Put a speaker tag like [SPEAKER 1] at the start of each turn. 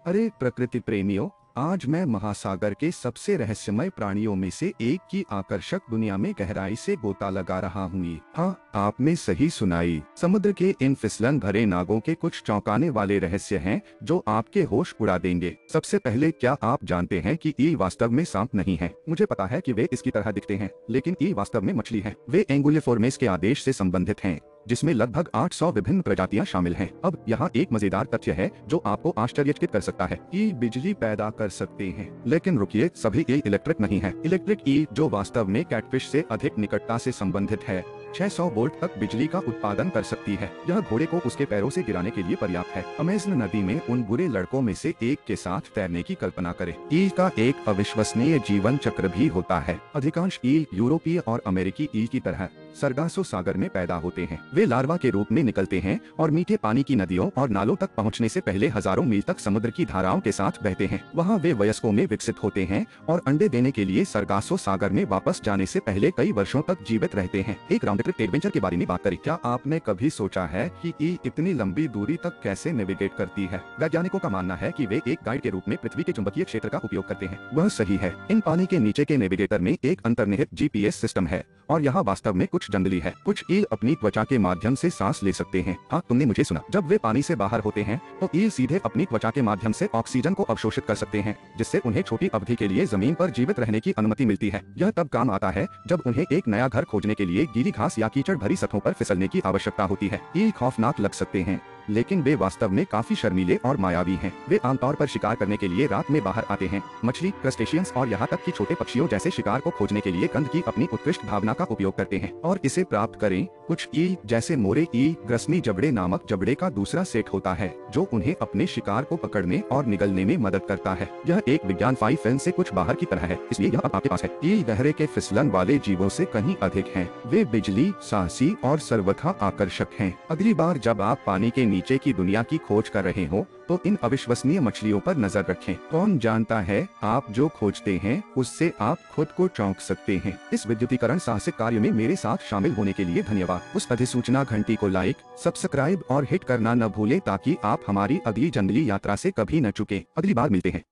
[SPEAKER 1] अरे प्रकृति प्रेमियों, आज मैं महासागर के सबसे रहस्यमय प्राणियों में से एक की आकर्षक दुनिया में गहराई से गोता लगा रहा हूँ। हाँ, आपने सही सुनाई। समुद्र के इन फिसलन भरे नागों के कुछ चौंकाने वाले रहस्य हैं जो आपके होश उड़ा देंगे। सबसे पहले, क्या आप जानते हैं कि ईल वास्तव में सांप नहीं है? मुझे पता है कि वे इसकी तरह दिखते हैं, लेकिन ईल वास्तव में मछली है। वे एंगुलिफोर्मेस के आदेश से संबंधित हैं, जिसमें लगभग 800 विभिन्न प्रजातियां शामिल हैं। अब यहाँ एक मजेदार तथ्य है जो आपको आश्चर्यचकित कर सकता है। ईल बिजली पैदा कर सकते हैं, लेकिन रुकिए, सभी ईल इलेक्ट्रिक नहीं है। इलेक्ट्रिक ईल, जो वास्तव में कैटफिश से अधिक निकटता से संबंधित है, 600 वोल्ट तक बिजली का उत्पादन कर सकती है। यह घोड़े को उसके पैरों से गिराने के लिए पर्याप्त है। अमेज़न नदी में उन बुरे लड़कों में से एक के साथ तैरने की कल्पना करें। ईल का एक अविश्वसनीय जीवन चक्र भी होता है। अधिकांश ईल यूरोपीय और अमेरिकी ईल की तरह सरगासो सागर में पैदा होते हैं। वे लार्वा के रूप में निकलते हैं और मीठे पानी की नदियों और नालों तक पहुंचने से पहले हजारों मील तक समुद्र की धाराओं के साथ बहते हैं। वहां वे वयस्कों में विकसित होते हैं और अंडे देने के लिए सरगासो सागर में वापस जाने से पहले कई वर्षों तक जीवित रहते हैं। एक राउंड ट्रिप एडवेंचर के बारे में बात करें। क्या आपने कभी सोचा है कि ईल इतनी लंबी दूरी तक कैसे नेविगेट करती है? वैज्ञानिकों का मानना है कि वे एक गाइड के रूप में पृथ्वी के चुंबकीय क्षेत्र का उपयोग करते हैं। वह सही है। इन पानी के नीचे के नेविगेटर में एक अंतर्निहित जीपीएस सिस्टम है और यहाँ वास्तव में कुछ जंगली है। कुछ ईल अपनी त्वचा के माध्यम से सांस ले सकते हैं। हाँ, तुमने मुझे सुना। जब वे पानी से बाहर होते हैं तो ईल सीधे अपनी त्वचा के माध्यम से ऑक्सीजन को अवशोषित कर सकते हैं, जिससे उन्हें छोटी अवधि के लिए जमीन पर जीवित रहने की अनुमति मिलती है। यह तब काम आता है जब उन्हें एक नया घर खोजने के लिए गीली घास या कीचड़ भरी सतहों पर फिसलने की आवश्यकता होती है। ईल खौफनाक लग सकते हैं, लेकिन वे वास्तव में काफी शर्मीले और मायावी हैं। वे आमतौर पर शिकार करने के लिए रात में बाहर आते हैं। मछली, क्रस्टेशियंस और यहाँ तक कि छोटे पक्षियों जैसे शिकार को खोजने के लिए गंध की अपनी उत्कृष्ट भावना का उपयोग करते हैं और इसे प्राप्त करें। कुछ ईल जैसे मोरे ईल ग्रसनी जबड़े नामक जबड़े का दूसरा सेट होता है जो उन्हें अपने शिकार को पकड़ने और निगलने में मदद करता है। यह एक विज्ञान-फाई फिल्म से कुछ बाहर की तरह है, इसलिए यह अब आपके पास है। ईल गहरे के फिसलन वाले जीवों से कहीं अधिक हैं। वे बिजली, साहसी और सर्वथा आकर्षक हैं। अगली बार जब आप पानी के नीचे की दुनिया की खोज कर रहे हो तो इन अविश्वसनीय मछलियों पर नजर रखें। कौन जानता है, आप जो खोजते हैं उससे आप खुद को चौंक सकते हैं। इस विद्युतीकरण साहसिक कार्य में मेरे साथ शामिल होने के लिए धन्यवाद। उस अधिसूचना घंटी को लाइक, सब्सक्राइब और हिट करना न भूलें ताकि आप हमारी अगली जंगली यात्रा से कभी न चूकें। अगली बार मिलते हैं।